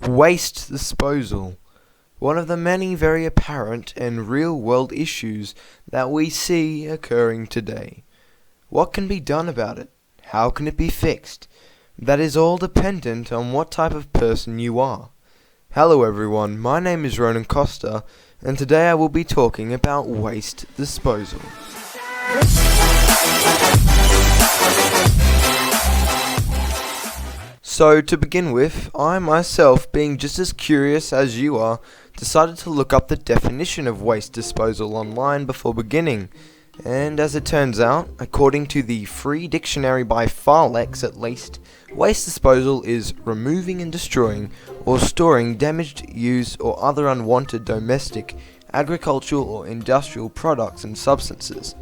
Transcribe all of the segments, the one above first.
Waste disposal. One of the many very apparent and real-world issues that we see occurring today. What can be done about it? How can it be fixed? That is all dependent on what type of person you are. Hello everyone, my name is Ronan Costa, and today I will be talking about waste disposal. So to begin with, I myself, being just as curious as you are, decided to look up the definition of waste disposal online before beginning. And as it turns out, according to the free dictionary by Farlex at least, waste disposal is removing and destroying or storing damaged, used or other unwanted domestic, agricultural or industrial products and substances.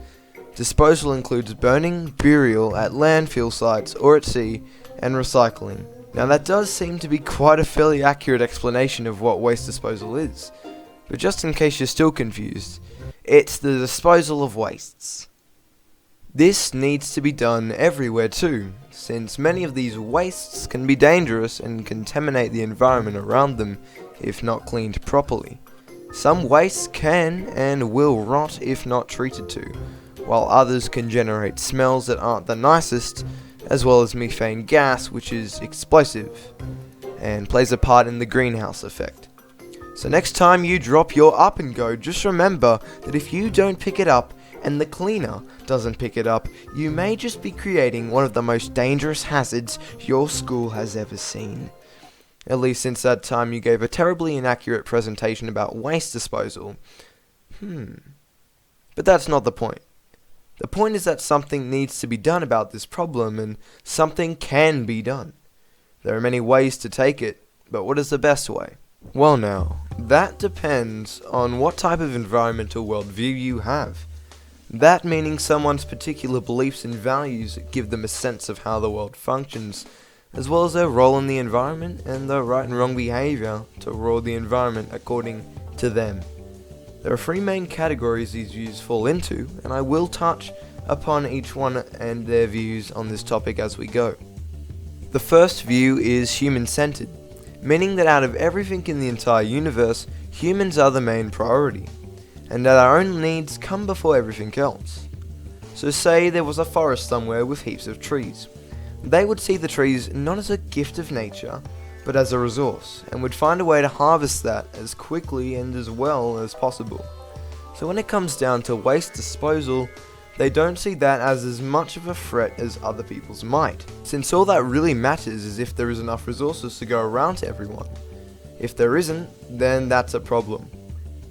Disposal includes burning, burial at landfill sites or at sea, and recycling. Now that does seem to be quite a fairly accurate explanation of what waste disposal is. But just in case you're still confused, it's the disposal of wastes. This needs to be done everywhere too, since many of these wastes can be dangerous and contaminate the environment around them if not cleaned properly. Some wastes can and will rot if not treated to, while others can generate smells that aren't the nicest, as well as methane gas, which is explosive and plays a part in the greenhouse effect. So next time you drop your up and go, just remember that if you don't pick it up and the cleaner doesn't pick it up, you may just be creating one of the most dangerous hazards your school has ever seen. At least since that time you gave a terribly inaccurate presentation about waste disposal. But that's not the point. The point is that something needs to be done about this problem, and something can be done. There are many ways to take it, but what is the best way? Well now, that depends on what type of environmental worldview you have. That meaning someone's particular beliefs and values give them a sense of how the world functions, as well as their role in the environment and their right and wrong behavior toward the environment according to them. There are three main categories these views fall into, and I will touch upon each one and their views on this topic as we go. The first view is human-centered, meaning that out of everything in the entire universe, humans are the main priority, and that our own needs come before everything else. So say there was a forest somewhere with heaps of trees. They would see the trees not as a gift of nature, but as a resource, and would find a way to harvest that as quickly and as well as possible. So when it comes down to waste disposal, they don't see that as much of a threat as other people's might, since all that really matters is if there is enough resources to go around to everyone. If there isn't, then that's a problem.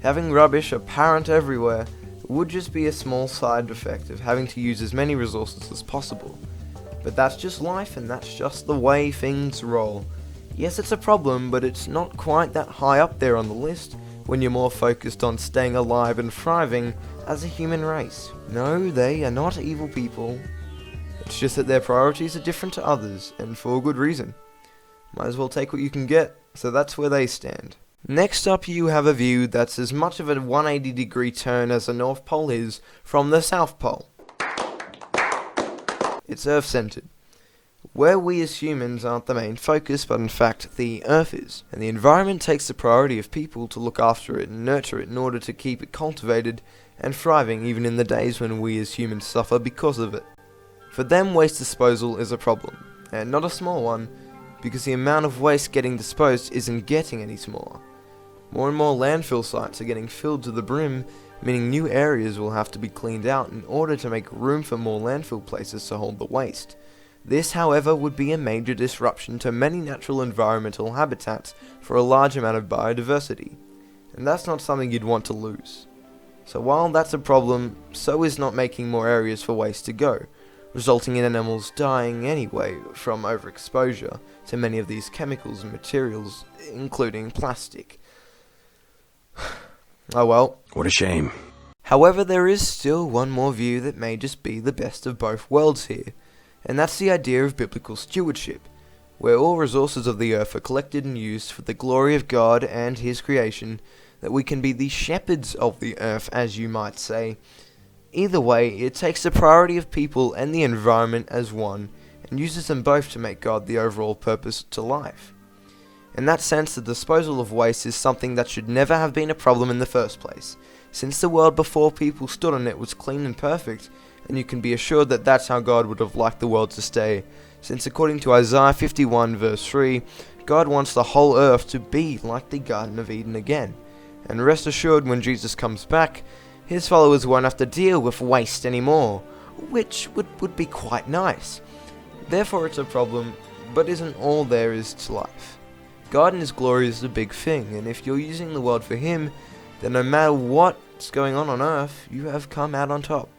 Having rubbish apparent everywhere would just be a small side effect of having to use as many resources as possible. But that's just life, and that's just the way things roll. Yes, it's a problem, but it's not quite that high up there on the list when you're more focused on staying alive and thriving as a human race. No, they are not evil people. It's just that their priorities are different to others, and for good reason. Might as well take what you can get, so that's where they stand. Next up, you have a view that's as much of a 180-degree turn as the North Pole is from the South Pole. It's Earth-centered, where we as humans aren't the main focus, but in fact the Earth is, and the environment takes the priority of people to look after it and nurture it in order to keep it cultivated and thriving even in the days when we as humans suffer because of it. For them, waste disposal is a problem, and not a small one, because the amount of waste getting disposed isn't getting any smaller. More and more landfill sites are getting filled to the brim, meaning new areas will have to be cleaned out in order to make room for more landfill places to hold the waste. This, however, would be a major disruption to many natural environmental habitats for a large amount of biodiversity, and that's not something you'd want to lose. So while that's a problem, so is not making more areas for waste to go, resulting in animals dying anyway from overexposure to many of these chemicals and materials, including plastic. Oh well. What a shame. However, there is still one more view that may just be the best of both worlds here, and that's the idea of biblical stewardship, where all resources of the earth are collected and used for the glory of God and His creation, that we can be the shepherds of the earth, as you might say. Either way, it takes the priority of people and the environment as one, and uses them both to make God the overall purpose to life. In that sense, the disposal of waste is something that should never have been a problem in the first place, since the world before people stood on it was clean and perfect, and you can be assured that that's how God would have liked the world to stay, since according to Isaiah 51 verse 3, God wants the whole earth to be like the Garden of Eden again. And rest assured, when Jesus comes back, his followers won't have to deal with waste anymore, which would be quite nice. Therefore it's a problem, but isn't all there is to life. God in his glory is the big thing, and if you're using the world for him, then no matter what's going on earth, you have come out on top.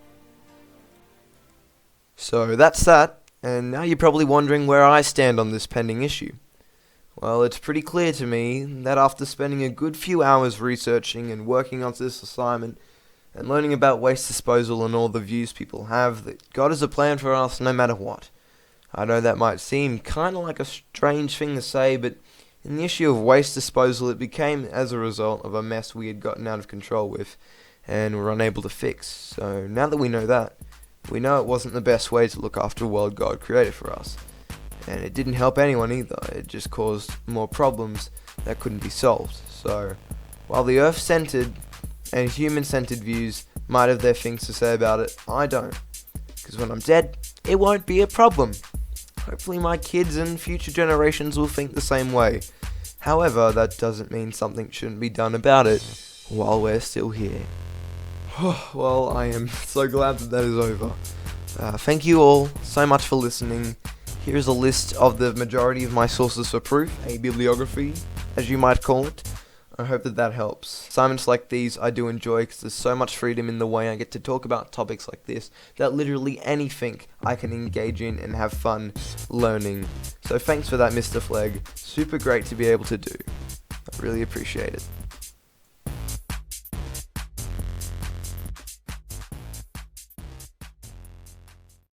So that's that, and now you're probably wondering where I stand on this pending issue. Well, it's pretty clear to me that after spending a good few hours researching and working on this assignment, and learning about waste disposal and all the views people have, that God has a plan for us no matter what. I know that might seem kind of like a strange thing to say, but in the issue of waste disposal, it became as a result of a mess we had gotten out of control with, and were unable to fix. So now that we know that, we know it wasn't the best way to look after the world God created for us. And it didn't help anyone either, it just caused more problems that couldn't be solved. So, while the Earth-centered and human-centered views might have their things to say about it, I don't. Because when I'm dead, it won't be a problem. Hopefully my kids and future generations will think the same way. However, that doesn't mean something shouldn't be done about it while we're still here. Well, I am so glad that is over. Thank you all so much for listening. Here's a list of the majority of my sources for proof, a bibliography, as you might call it. I hope that helps. Assignments like these I do enjoy because there's so much freedom in the way I get to talk about topics like this that literally anything I can engage in and have fun learning. So thanks for that, Mr Flegg. Super great to be able to do. I really appreciate it.